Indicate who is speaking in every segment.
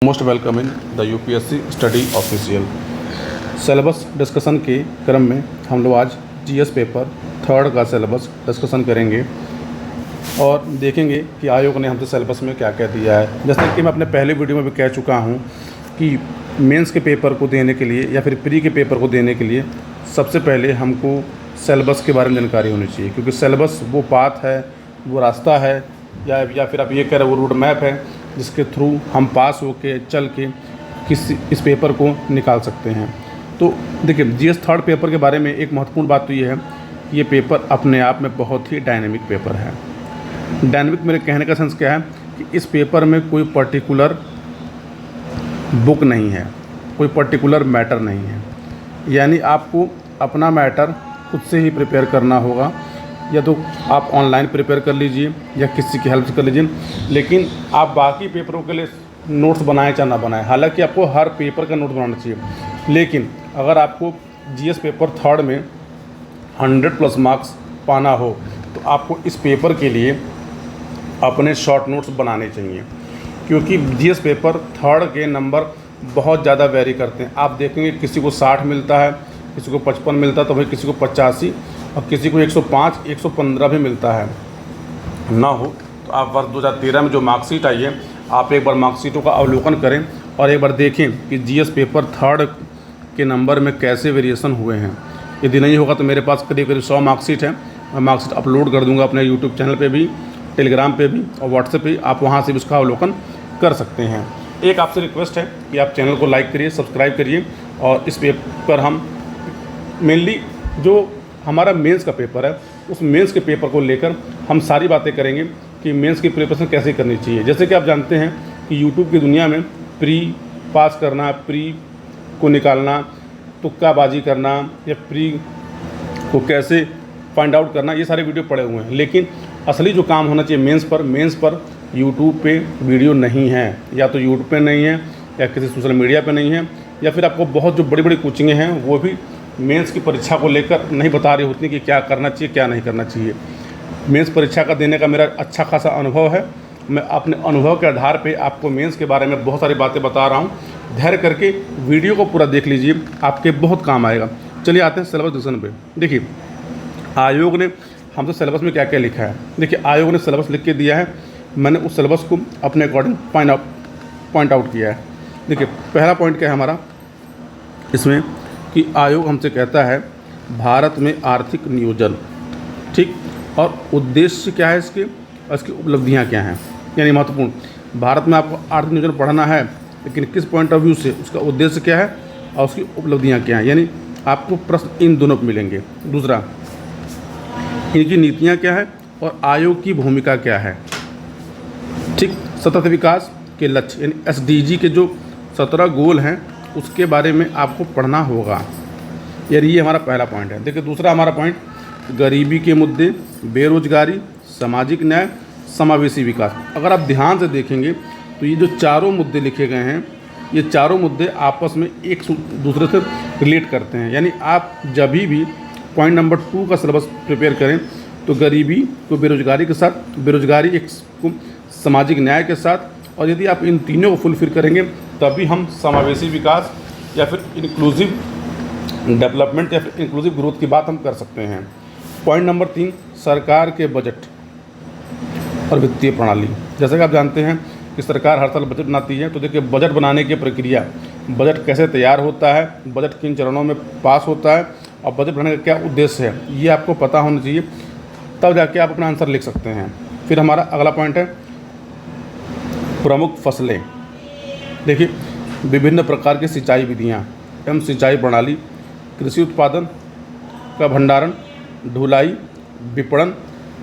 Speaker 1: Most welcome in the UPSC study official. Syllabus discussion के क्रम में हम लोग आज जीएस पेपर थर्ड का सिलेबस डिस्कशन करेंगे और देखेंगे कि आयोग ने हमसे सिलेबस में क्या क्या दिया है। जैसे कि मैं अपने पहले वीडियो में भी कह चुका हूं कि मेंस के पेपर को देने के लिए या फिर प्री के पेपर को देने के लिए सबसे पहले हमको सिलेबस के बारे में जानकारी होनी चाहिए, क्योंकि सिलेबस वो पाथ है, वो रास्ता है या फिर आप ये कह रहे हो वो रूट मैप है जिसके थ्रू हम पास होके चल के इस पेपर को निकाल सकते हैं। तो देखिए, जीएस थर्ड पेपर के बारे में एक महत्वपूर्ण बात तो ये है, ये पेपर अपने आप में बहुत ही डायनेमिक पेपर है। डायनेमिक मेरे कहने का सेंस क्या है कि इस पेपर में कोई पर्टिकुलर बुक नहीं है, कोई पर्टिकुलर मैटर नहीं है, यानी आपको अपना मैटर खुद से ही प्रिपेयर करना होगा, या तो आप ऑनलाइन प्रिपेयर कर लीजिए या किसी की हेल्प से कर लीजिए। लेकिन आप बाकी पेपरों के लिए नोट्स बनाएं चाहे ना बनाएं, हालांकि आपको हर पेपर का नोट बनाना चाहिए, लेकिन अगर आपको जीएस पेपर थर्ड में 100+ मार्क्स पाना हो तो आपको इस पेपर के लिए अपने शॉर्ट नोट्स बनाने चाहिए, क्योंकि जीएस पेपर थर्ड के नंबर बहुत ज़्यादा वेरी करते हैं। आप देखेंगे किसी को 60 मिलता है, किसी को 55 मिलता है, तो भाई किसी को 85 और किसी को 105, 115 भी मिलता है ना हो। तो आप वर्ष 2013 में जो मार्कशीट आई है, आप एक बार मार्कशीटों का अवलोकन करें और एक बार देखें कि जीएस पेपर थर्ड के नंबर में कैसे वेरिएशन हुए हैं। यदि नहीं होगा तो मेरे पास करीब 100 मार्कशीट है, मैं मार्कशीट अपलोड कर दूंगा अपने यूट्यूब चैनल पे भी, टेलीग्राम पे भी और व्हाट्सएप पे, आप वहाँ से भी उसका अवलोकन कर सकते हैं। एक आपसे रिक्वेस्ट है कि आप चैनल को लाइक करिए, सब्सक्राइब करिए, और इस पेपर हम मेनली जो हमारा मेंस का पेपर है उस मेंस के पेपर को लेकर हम सारी बातें करेंगे कि मेंस की प्रिपरेशन कैसे करनी चाहिए। जैसे कि आप जानते हैं कि यूट्यूब की दुनिया में प्री पास करना, प्री को निकालना, तुक्काबाजी करना या प्री को कैसे फाइंड आउट करना, ये सारे वीडियो पड़े हुए हैं। लेकिन असली जो काम होना चाहिए मेंस पर यूट्यूब पे वीडियो नहीं है, या तो यूट्यूब पे नहीं है या किसी सोशल मीडिया पे नहीं है, या फिर आपको बहुत जो बड़ी बड़ी कोचिंगें हैं वो भी मेंस की परीक्षा को लेकर नहीं बता रही होती कि क्या करना चाहिए क्या नहीं करना चाहिए। मेंस परीक्षा का देने का मेरा अच्छा खासा अनुभव है, मैं अपने अनुभव के आधार पे आपको मेंस के बारे में बहुत सारी बातें बता रहा हूँ। धैर्य करके वीडियो को पूरा देख लीजिए, आपके बहुत काम आएगा। चलिए आते हैं सिलेबस डिस्कशन पे। देखिए, आयोग ने हमसे सिलेबस में क्या क्या लिखा है। देखिए, आयोग ने सिलेबस लिख के दिया है, मैंने उस सिलेबस को अपने अकॉर्डिंग पॉइंट आउट किया है। देखिए, पहला पॉइंट क्या है हमारा इसमें कि आयोग हमसे कहता है भारत में आर्थिक नियोजन, ठीक, और उद्देश्य क्या है इसके और इसकी उपलब्धियां क्या हैं। यानी महत्वपूर्ण, भारत में आपको आर्थिक नियोजन पढ़ना है, लेकिन किस पॉइंट ऑफ व्यू से, उसका उद्देश्य क्या है और उसकी उपलब्धियां क्या हैं। यानी आपको प्रश्न इन दोनों पर मिलेंगे। दूसरा, इनकी नीतियाँ क्या है और आयोग की भूमिका क्या है, ठीक। सतत विकास के लक्ष्य यानी एसडीजी के जो 17 गोल हैं उसके बारे में आपको पढ़ना होगा। यानी ये हमारा पहला पॉइंट है। देखिए, दूसरा हमारा पॉइंट गरीबी के मुद्दे, बेरोजगारी, सामाजिक न्याय, समावेशी विकास। अगर आप ध्यान से देखेंगे तो ये जो चारों मुद्दे लिखे गए हैं, ये चारों मुद्दे आपस में एक दूसरे से रिलेट करते हैं। यानी आप जब भी पॉइंट नंबर 2 का सिलेबस प्रिपेयर करें तो गरीबी को बेरोजगारी के साथ, बेरोजगारी एक को सामाजिक न्याय के साथ, और यदि आप इन तीनों को फुलफिल करेंगे तभी हम समावेशी विकास या फिर इंक्लूसिव डेवलपमेंट या फिर इंक्लूसिव ग्रोथ की बात हम कर सकते हैं। पॉइंट नंबर 3, सरकार के बजट और वित्तीय प्रणाली। जैसा कि आप जानते हैं कि सरकार हर साल बजट बनाती है, तो देखिए बजट बनाने की प्रक्रिया, बजट कैसे तैयार होता है, बजट किन चरणों में पास होता है और बजट बनाने का क्या उद्देश्य है, ये आपको पता होना चाहिए, तब जाके आप अपना आंसर लिख सकते हैं। फिर हमारा अगला पॉइंट है प्रमुख फसलें। देखिए, विभिन्न प्रकार की सिंचाई विधियाँ एवं सिंचाई प्रणाली, कृषि उत्पादन का भंडारण, ढुलाई, विपणन,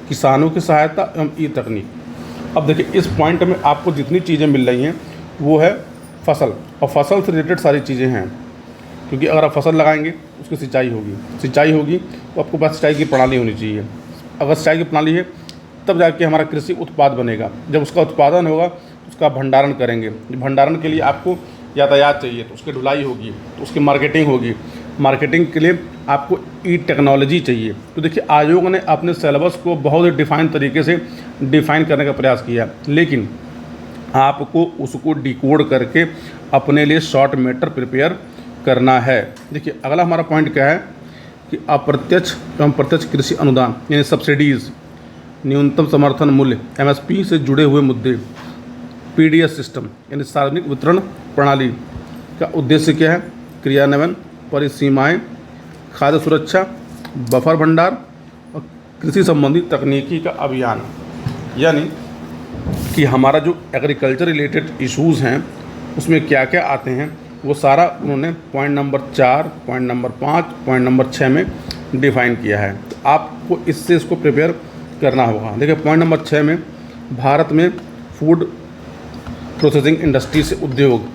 Speaker 1: किसानों की सहायता एवं ई तकनीक। अब देखिए, इस पॉइंट में आपको जितनी चीज़ें मिल रही हैं वो है फसल, और फसल से रिलेटेड सारी चीज़ें हैं, क्योंकि अगर आप फसल लगाएंगे उसकी सिंचाई होगी तो आपको पास सिंचाई की प्रणाली होनी चाहिए। अगर सिंचाई की प्रणाली है तब जाके हमारा कृषि उत्पाद बनेगा। जब उसका उत्पादन होगा उसका भंडारण करेंगे, भंडारण के लिए आपको यातायात चाहिए तो उसकी ढुलाई होगी, तो उसकी मार्केटिंग होगी, मार्केटिंग के लिए आपको ई टेक्नोलॉजी चाहिए। तो देखिए, आयोग ने अपने सिलेबस को बहुत ही डिफाइन तरीके से डिफ़ाइन करने का प्रयास किया, लेकिन आपको उसको डिकोड करके अपने लिए शॉर्ट मैटर प्रिपेयर करना है। देखिए अगला हमारा पॉइंट क्या है कि अप्रत्यक्ष एवं प्रत्यक्ष कृषि अनुदान यानी सब्सिडीज़, न्यूनतम समर्थन मूल्य एमएसपी से जुड़े हुए मुद्दे, पीडीएस सिस्टम यानी सार्वजनिक वितरण प्रणाली का उद्देश्य क्या है, क्रियान्वयन, परिसीमाएं, खाद्य सुरक्षा, बफर भंडार और कृषि संबंधी तकनीकी का अभियान। यानी कि हमारा जो एग्रीकल्चर रिलेटेड इश्यूज़ हैं उसमें क्या क्या आते हैं वो सारा उन्होंने point number 4, point number 5, point number 6 में डिफ़ाइन किया है। तो आपको इससे इसको प्रिपेयर करना होगा। देखिए पॉइंट नंबर 6 में भारत में फूड प्रोसेसिंग इंडस्ट्री से उद्योग,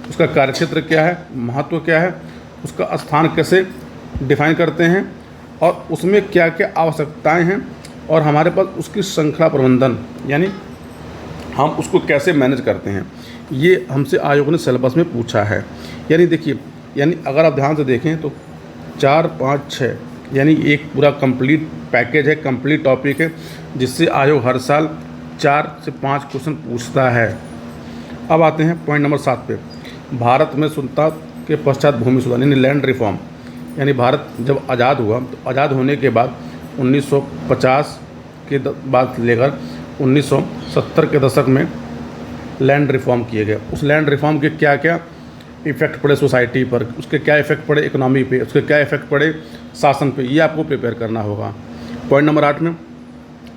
Speaker 1: उसका कार्यक्षेत्र क्या है, महत्व क्या है, उसका स्थान कैसे डिफाइन करते हैं और उसमें क्या क्या आवश्यकताएं हैं और हमारे पास उसकी श्रृंखला प्रबंधन यानी हम उसको कैसे मैनेज करते हैं, ये हमसे आयोग ने सिलेबस में पूछा है। यानी देखिए, यानी अगर आप ध्यान से देखें तो 4, 5, 6 यानी एक पूरा कंप्लीट पैकेज है, कंप्लीट टॉपिक है, जिससे आयोग हर साल 4 से 5 क्वेश्चन पूछता है। अब आते हैं पॉइंट नंबर 7 पे, भारत में स्वतंत्रता के पश्चात भूमि सुधार यानी लैंड रिफॉर्म। यानी भारत जब आज़ाद हुआ तो आज़ाद होने के बाद 1950 के बाद लेकर 1970 के दशक में लैंड रिफॉर्म किए गए। उस लैंड रिफॉर्म के क्या क्या इफ़ेक्ट पड़े सोसाइटी पर, उसके क्या इफ़ेक्ट पड़े इकोनॉमी पे, उसके क्या इफ़ेक्ट पड़े शासन पे, ये आपको प्रिपेयर करना होगा। पॉइंट नंबर 8 में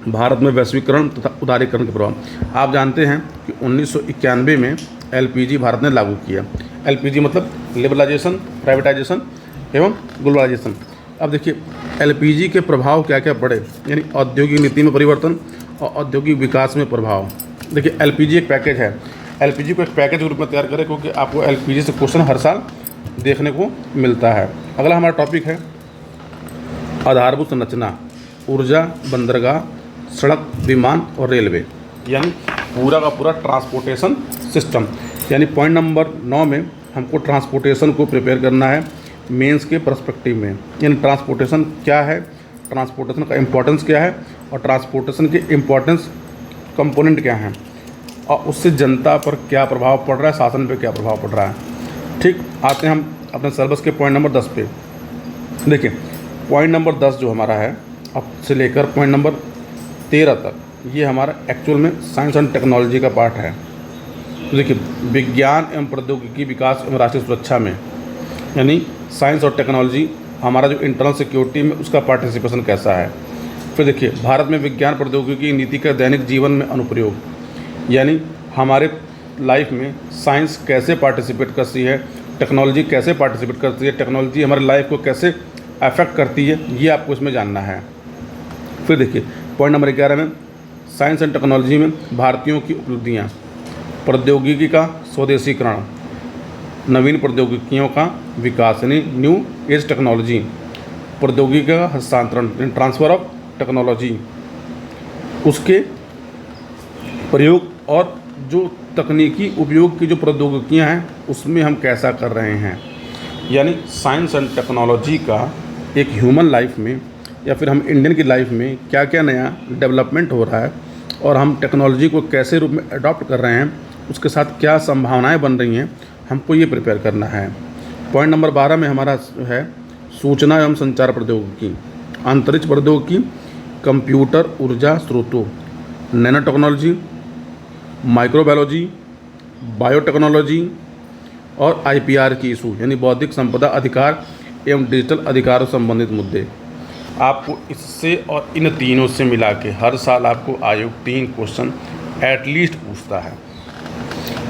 Speaker 1: भारत में वैश्वीकरण तथा उदारीकरण के प्रभाव। आप जानते हैं कि 1991 में एलपीजी भारत ने लागू किया। एलपीजी मतलब लिबरलाइजेशन, प्राइवेटाइजेशन एवं ग्लोबलाइजेशन। अब देखिए एलपीजी के प्रभाव क्या क्या पड़े, यानी औद्योगिक नीति में परिवर्तन और औद्योगिक विकास में प्रभाव। देखिए एलपीजी एक पैकेज है, एलपीजी को एक पैकेज के रूप में तैयार करें क्योंकि आपको एलपीजी से क्वेश्चन हर साल देखने को मिलता है। अगला हमारा टॉपिक है आधारभूत संरचना, ऊर्जा, बंदरगाह, सड़क, विमान और रेलवे, यानी पूरा का पूरा ट्रांसपोर्टेशन सिस्टम। यानी पॉइंट नंबर 9 में हमको ट्रांसपोर्टेशन को प्रिपेयर करना है मेंस के पर्सपेक्टिव में। यानी ट्रांसपोर्टेशन क्या है, ट्रांसपोर्टेशन का इम्पोर्टेंस क्या है और ट्रांसपोर्टेशन के इम्पोर्टेंस कंपोनेंट क्या हैं और उससे जनता पर क्या प्रभाव पड़ रहा है, शासन पर क्या प्रभाव पड़ रहा है। ठीक, आते हैं हम अपने सिलेबस के पॉइंट नंबर 10 पे। देखिए पॉइंट नंबर 10 जो हमारा है अब से लेकर पॉइंट नंबर 13 तक, ये हमारा एक्चुअल में साइंस एंड टेक्नोलॉजी का पार्ट है। तो देखिए विज्ञान एवं प्रौद्योगिकी विकास एवं राष्ट्रीय सुरक्षा में, यानी साइंस और टेक्नोलॉजी हमारा जो इंटरनल सिक्योरिटी में उसका पार्टिसिपेशन कैसा है। फिर देखिए भारत में विज्ञान प्रौद्योगिकी नीति का दैनिक जीवन में अनुप्रयोग, यानी हमारे लाइफ में साइंस कैसे पार्टिसिपेट करती है, टेक्नोलॉजी कैसे पार्टिसिपेट करती है, टेक्नोलॉजी हमारे लाइफ को कैसे अफेक्ट करती है, ये आपको इसमें जानना है। फिर देखिए पॉइंट नंबर 11 में साइंस एंड टेक्नोलॉजी में भारतीयों की उपलब्धियाँ, प्रौद्योगिकी का स्वदेशीकरण, नवीन प्रौद्योगिकियों का विकास यानी न्यू एज टेक्नोलॉजी, प्रौद्योगिकी का हस्तांतरण यानी ट्रांसफ़र ऑफ टेक्नोलॉजी, उसके प्रयोग और जो तकनीकी उपयोग की जो प्रौद्योगिकियाँ हैं उसमें हम कैसा कर रहे हैं। यानी साइंस एंड टेक्नोलॉजी का एक ह्यूमन लाइफ में या फिर हम इंडियन की लाइफ में क्या क्या नया डेवलपमेंट हो रहा है और हम टेक्नोलॉजी को कैसे रूप में अडॉप्ट कर रहे हैं, उसके साथ क्या संभावनाएं बन रही हैं, हमको ये प्रिपेयर करना है। पॉइंट नंबर 12 में हमारा है सूचना एवं संचार प्रौद्योगिकी, अंतरिक्ष प्रौद्योगिकी, कंप्यूटर ऊर्जा स्रोतों, नैनो टेक्नोलॉजी, माइक्रोबायोलॉजी, बायोटेक्नोलॉजी और आईपीआर की इशू यानी बौद्धिक संपदा अधिकार एवं डिजिटल अधिकारों से संबंधित मुद्दे। आपको इससे और इन तीनों से मिला के हर साल आपको आयोग 3 क्वेश्चन एटलीस्ट पूछता है।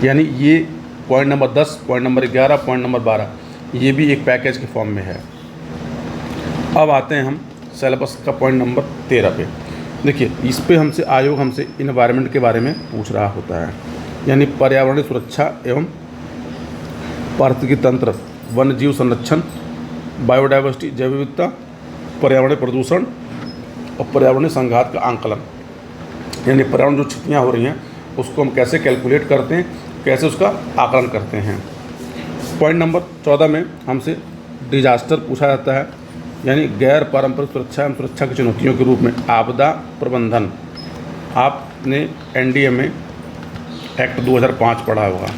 Speaker 1: यानी ये point number 10, point number 11, point number 12 ये भी एक पैकेज के फॉर्म में है। अब आते हैं हम सिलेबस का पॉइंट नंबर 13 पे। देखिए इस पे हमसे आयोग हमसे इन्वायरमेंट के बारे में पूछ रहा होता है, यानी पर्यावरणीय सुरक्षा एवं पारिस्थितिकी तंत्र, वन्य जीव संरक्षण, बायोडाइवर्सिटी जैव विविधता, पर्यावरणीय प्रदूषण और पर्यावरणीय संघात का आंकलन। यानी पर्यावरण जो क्षतियाँ हो रही हैं उसको हम कैसे कैलकुलेट करते हैं, कैसे उसका आकलन करते हैं। पॉइंट नंबर 14 में हमसे डिजास्टर पूछा जाता है, यानी गैर पारंपरिक सुरक्षा एवं सुरक्षा की चुनौतियों के रूप में आपदा प्रबंधन। आपने एनडीए में एक्ट 2005 पढ़ा होगा,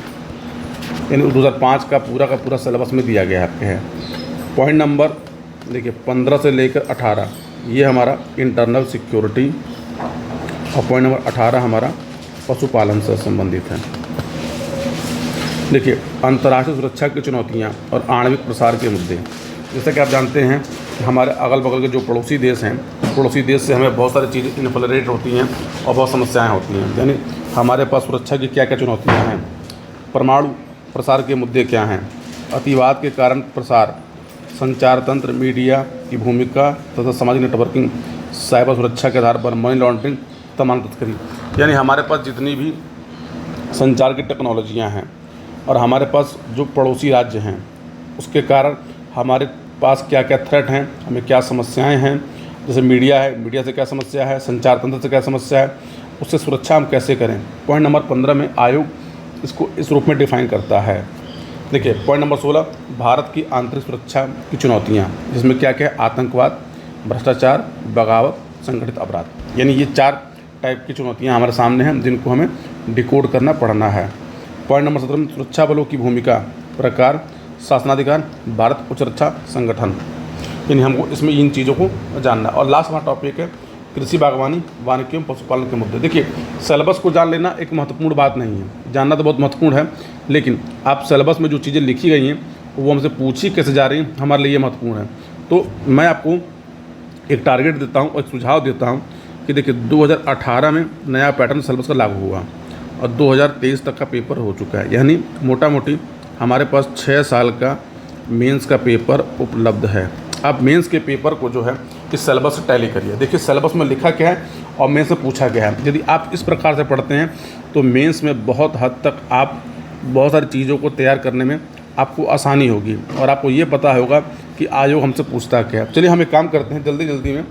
Speaker 1: यानी 2005 का पूरा सिलेबस में दिया गया है। पॉइंट नंबर देखिए 15 से लेकर 18 ये हमारा इंटरनल सिक्योरिटी और पॉइंट नंबर 18 हमारा पशुपालन से संबंधित है। देखिए अंतर्राष्ट्रीय सुरक्षा की चुनौतियाँ और आणविक प्रसार के मुद्दे। जैसा कि आप जानते हैं कि हमारे अगल बगल के जो पड़ोसी देश हैं, पड़ोसी देश से हमें बहुत सारी चीज़ें इन्फ्लेट होती हैं और बहुत समस्याएं होती हैं। यानी हमारे पास सुरक्षा की क्या क्या चुनौतियां हैं, परमाणु प्रसार के मुद्दे क्या हैं, अतिवाद के कारण प्रसार, संचार तंत्र, मीडिया की भूमिका तथा सामाजिक नेटवर्किंग, साइबर सुरक्षा के आधार पर मनी लॉन्ड्रिंग, तमाम तस्करी। यानी हमारे पास जितनी भी संचार की टेक्नोलॉजियाँ हैं और हमारे पास जो पड़ोसी राज्य हैं उसके कारण हमारे पास क्या क्या थ्रेट हैं, हमें क्या समस्याएं हैं। जैसे मीडिया है, मीडिया से क्या समस्या है, संचार तंत्र से क्या समस्या है, उससे सुरक्षा हम कैसे करें। पॉइंट नंबर 15 में आयोग इसको इस रूप में डिफाइन करता है। देखिए पॉइंट नंबर 16 भारत की आंतरिक सुरक्षा की चुनौतियाँ, जिसमें क्या क्या है, आतंकवाद, भ्रष्टाचार, बगावत, संगठित अपराध। यानी ये 4 टाइप की चुनौतियाँ हमारे सामने हैं जिनको हमें डिकोड करना पड़ना है। पॉइंट नंबर 17 में सुरक्षा बलों की भूमिका, प्रकार, शासनाधिकार, भारत उच्च रक्षा संगठन। यानी हमको इसमें इन चीज़ों को जानना है। और लास्ट हमारा टॉपिक है कृषि, बागवानी, वानिकी एवं पशुपालन के मुद्दे। देखिए सिलेबस को जान लेना एक महत्वपूर्ण बात नहीं है, जानना तो बहुत महत्वपूर्ण है, लेकिन आप सिलेबस में जो चीज़ें लिखी गई हैं वो हमसे पूछी कैसे जा रही हैं, हमारे लिए महत्वपूर्ण है। तो मैं आपको एक टारगेट देता हूँ और एक सुझाव देता हूँ कि देखिए 2018 में नया पैटर्न सिलेबस का लागू हुआ और 2023 तक का पेपर हो चुका है। यानी मोटा मोटी हमारे पास 6 साल का मेंस का पेपर उपलब्ध है। आप मेंस के पेपर को जो है इस सिलेबस से टैली करिए। देखिए सिलेबस में लिखा क्या है और मेंस में पूछा गया है। यदि आप इस प्रकार से पढ़ते हैं तो मेंस में बहुत हद तक आप बहुत सारी चीज़ों को तैयार करने में आपको आसानी होगी और आपको ये पता होगा कि आयोग हमसे पूछता क्या है। चलिए हम एक काम करते हैं, जल्दी में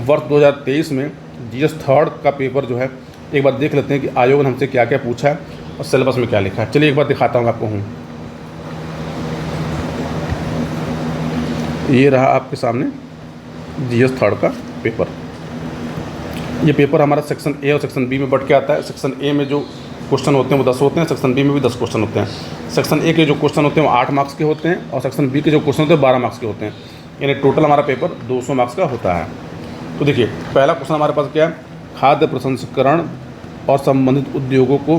Speaker 1: वर्ष 2023 में GS 3rd का पेपर जो है एक बार देख लेते हैं कि आयोग ने हमसे क्या क्या पूछा है और सिलेबस में क्या लिखा है। चलिए एक बार दिखाता हूँ आपको। ये रहा आपके सामने GS 3rd का पेपर। ये पेपर हमारा सेक्शन ए और सेक्शन बी में बढ़ के आता है। सेक्शन ए में जो क्वेश्चन होते हैं वो 10 होते हैं, सेक्शन बी में भी 10 क्वेश्चन होते हैं। सेक्शन ए के जो क्वेश्चन होते हैं वो 8 मार्क्स के होते हैं और सेक्शन बी के जो क्वेश्चन होते हैं 12 मार्क्स के होते हैं। यानी टोटल हमारा पेपर 200 मार्क्स का होता है। तो देखिए पहला क्वेश्चन हमारे पास क्या है, खाद्य प्रसंस्करण और संबंधित उद्योगों को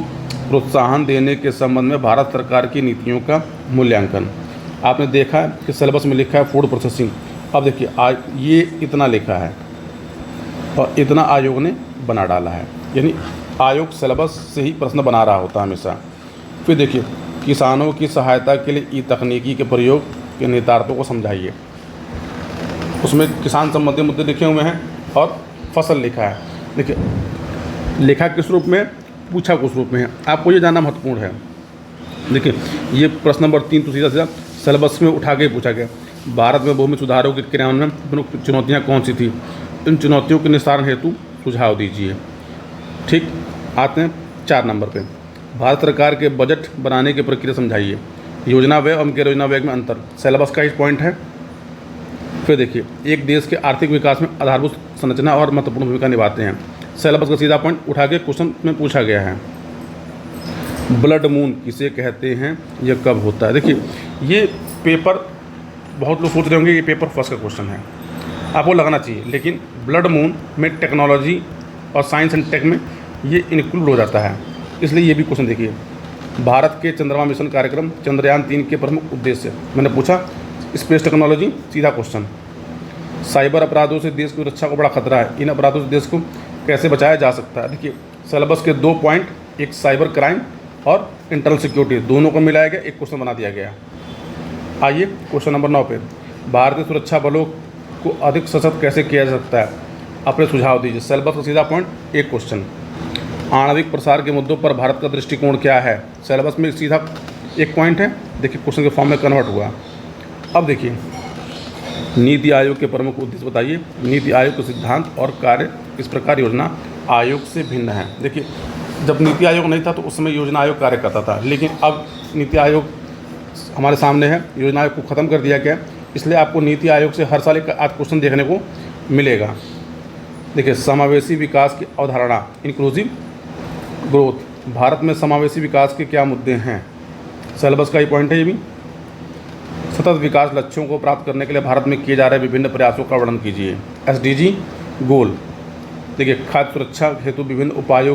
Speaker 1: प्रोत्साहन देने के संबंध में भारत सरकार की नीतियों का मूल्यांकन। आपने देखा है कि सिलेबस में लिखा है फूड प्रोसेसिंग। अब देखिए ये इतना लिखा है और इतना आयोग ने बना डाला है, यानी आयोग सिलेबस से ही प्रश्न बना रहा होता है हमेशा। फिर देखिए किसानों की सहायता के लिए ई तकनीकी के प्रयोग के निहितार्थों को समझाइए। उसमें किसान संबंधी मुद्दे लिखे हुए हैं और फसल लिखा है। देखिए लिखा किस रूप में, पूछा किस रूप में है, आपको ये जानना महत्वपूर्ण है। देखिए ये प्रश्न नंबर 3 तो सीधा सिलेबस में उठा के पूछा गया। भारत में भूमि सुधारों के क्रियान्वयन में प्रमुख चुनौतियाँ कौन सी थी, इन चुनौतियों के निस्तारण हेतु सुझाव दीजिए। ठीक, आते हैं 4 नंबर पे, भारत सरकार के बजट बनाने की प्रक्रिया समझाइए। योजना व्यय और गैर योजना व्यय में अंतर सिलेबस का ही पॉइंट है। फिर देखिए एक देश के आर्थिक विकास में आधारभूत संरचना और महत्वपूर्ण भूमिका निभाते हैं। सिलेबस का सीधा पॉइंट उठा के क्वेश्चन में पूछा गया है। ब्लड मून किसे कहते हैं, यह कब होता है। देखिए ये पेपर बहुत लोग सोच रहे होंगे ये पेपर फर्स्ट का क्वेश्चन है, आपको लगना चाहिए, लेकिन ब्लड मून में टेक्नोलॉजी और साइंस एंड टेक में ये इंक्लूड हो जाता है, इसलिए ये भी क्वेश्चन देखिए। भारत के चंद्रमा मिशन कार्यक्रम चंद्रयान 3 के प्रमुख उद्देश्य, मैंने पूछा स्पेस टेक्नोलॉजी, सीधा क्वेश्चन। साइबर अपराधों से देश की रक्षा को बड़ा खतरा है, इन अपराधों से देश को कैसे बचाया जा सकता है। देखिए सिलेबस के 2 पॉइंट, एक साइबर क्राइम और इंटरनल सिक्योरिटी, दोनों को मिलाया गया, एक क्वेश्चन बना दिया गया। आइए क्वेश्चन नंबर 9 पे, भारतीय सुरक्षा बलों को अधिक सशक्त कैसे किया जा सकता है, अपने सुझाव दीजिए। सिलेबस का सीधा पॉइंट, एक क्वेश्चन। आणविक प्रसार के मुद्दों पर भारत का दृष्टिकोण क्या है, सिलेबस में सीधा एक पॉइंट है। देखिए क्वेश्चन के फॉर्म में कन्वर्ट हुआ। अब देखिए नीति आयोग के प्रमुख उद्देश्य बताइए। नीति आयोग के सिद्धांत और कार्य इस प्रकार योजना आयोग से भिन्न है। देखिए जब नीति आयोग नहीं था तो उस समय योजना आयोग कार्य करता था, लेकिन अब नीति आयोग हमारे सामने है, योजना आयोग को ख़त्म कर दिया गया, इसलिए आपको नीति आयोग से हर साल एक आध क्वेश्चन देखने को मिलेगा। देखिए समावेशी विकास की अवधारणा, इंक्लूसिव ग्रोथ, भारत में समावेशी विकास के क्या मुद्दे हैं? सिलेबस का ही पॉइंट है ये भी। सतत विकास लक्ष्यों को प्राप्त करने के लिए भारत में किए जा रहे विभिन्न प्रयासों का वर्णन कीजिए। SDG गोल। देखिए, खाद्य सुरक्षा हेतु विभिन्न उपायों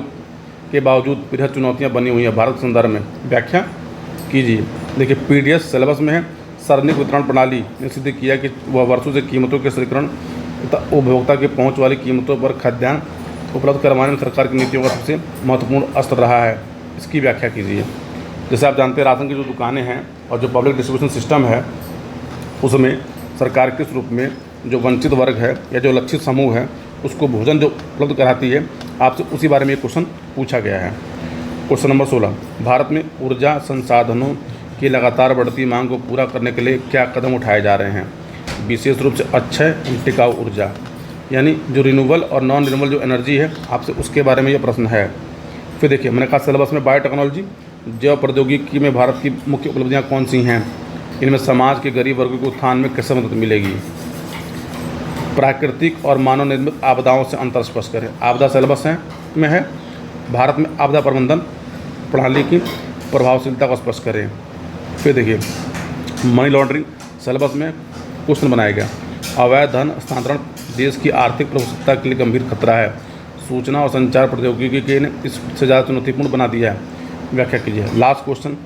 Speaker 1: के बावजूद बृहद चुनौतियां बनी हुई हैं भारत के संदर्भ में, व्याख्या कीजिए। देखिए, PDS सिलेबस में है। सार्वजनिक वितरण प्रणाली ने सिद्ध किया कि वह वर्षों से कीमतों के स्थिरीकरण तथा उपभोक्ता के पहुंच वाली कीमतों पर खाद्यान्न उपलब्ध करवाने में सरकार की नीतियों का सबसे महत्वपूर्ण अस्त्र रहा है। इसकी व्याख्या कीजिए। जैसे आप जानते हैं, राशन की जो दुकानें हैं और जो पब्लिक डिस्ट्रीब्यूशन सिस्टम है, उसमें सरकार किस रूप में जो वंचित वर्ग है या जो लक्षित समूह है उसको भोजन जो उपलब्ध कराती है, आपसे उसी बारे में एक क्वेश्चन पूछा गया है। क्वेश्चन नंबर 16, भारत में ऊर्जा संसाधनों की लगातार बढ़ती मांग को पूरा करने के लिए क्या कदम उठाए जा रहे हैं? विशेष रूप से अक्षय एवं टिकाऊ ऊर्जा, यानी जो रिन्यूएबल और नॉन रिन्यूएबल जो एनर्जी है, आपसे उसके बारे में ये प्रश्न है। फिर देखिए, मैंने कहा सिलेबस में बायोटेक्नोलॉजी, जैव प्रौद्योगिकी में भारत की मुख्य उपलब्धियाँ कौन सी हैं? इनमें समाज के गरीब वर्गों के उत्थान में कैसे मदद मिलेगी? प्राकृतिक और मानव निर्मित आपदाओं से अंतर स्पष्ट करें। आपदा सिलेबस में है। भारत में आपदा प्रबंधन प्रणाली की प्रभावशीलता को स्पष्ट करें। फिर देखिए, मनी लॉन्ड्रिंग सिलेबस में क्वेश्चन बनाया गया। अवैध धन हस्तांतरण देश की आर्थिक प्रभुत्वता के लिए गंभीर खतरा है। सूचना और संचार प्रौद्योगिकी ने इससे ज़्यादा चुनौतीपूर्ण बना दिया है, व्याख्या कीजिए। लास्ट क्वेश्चन,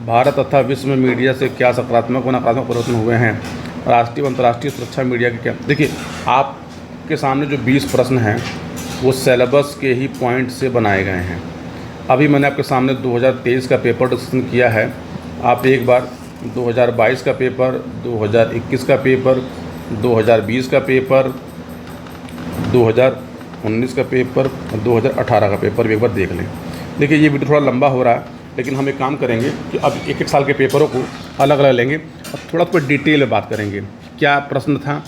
Speaker 1: भारत तथा विश्व में मीडिया से क्या सकारात्मक और नकारात्मक परिवर्तन हुए हैं? राष्ट्रीय व अंतर्राष्ट्रीय सुरक्षा मीडिया के क्या? देखिए, आपके सामने जो 20 प्रश्न हैं वो सिलेबस के ही पॉइंट से बनाए गए हैं। अभी मैंने आपके सामने 2023 का पेपर डिस्कशन किया है। आप एक बार 2022 का पेपर, 2021 का पेपर, 2020 का पेपर, 2019 का पेपर और 2018 का पेपर भी एक बार देख लें। देखिए, ये वीडियो थोड़ा लंबा हो रहा है, लेकिन हम एक काम करेंगे कि अब एक साल के पेपरों को अलग अलग लेंगे और थोड़ा डिटेल में बात करेंगे। क्या प्रश्न था,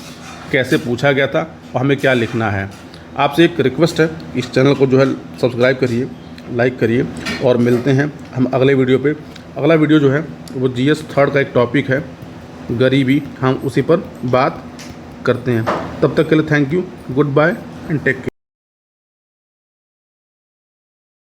Speaker 1: कैसे पूछा गया था और हमें क्या लिखना है। आपसे एक रिक्वेस्ट है, इस चैनल को जो है सब्सक्राइब करिए, लाइक करिए और मिलते हैं हम अगले वीडियो पे। अगला वीडियो जो है वो GS 3rd का एक टॉपिक है, गरीबी, हम उसी पर बात करते हैं। तब तक के लिए thank you, goodbye and take care.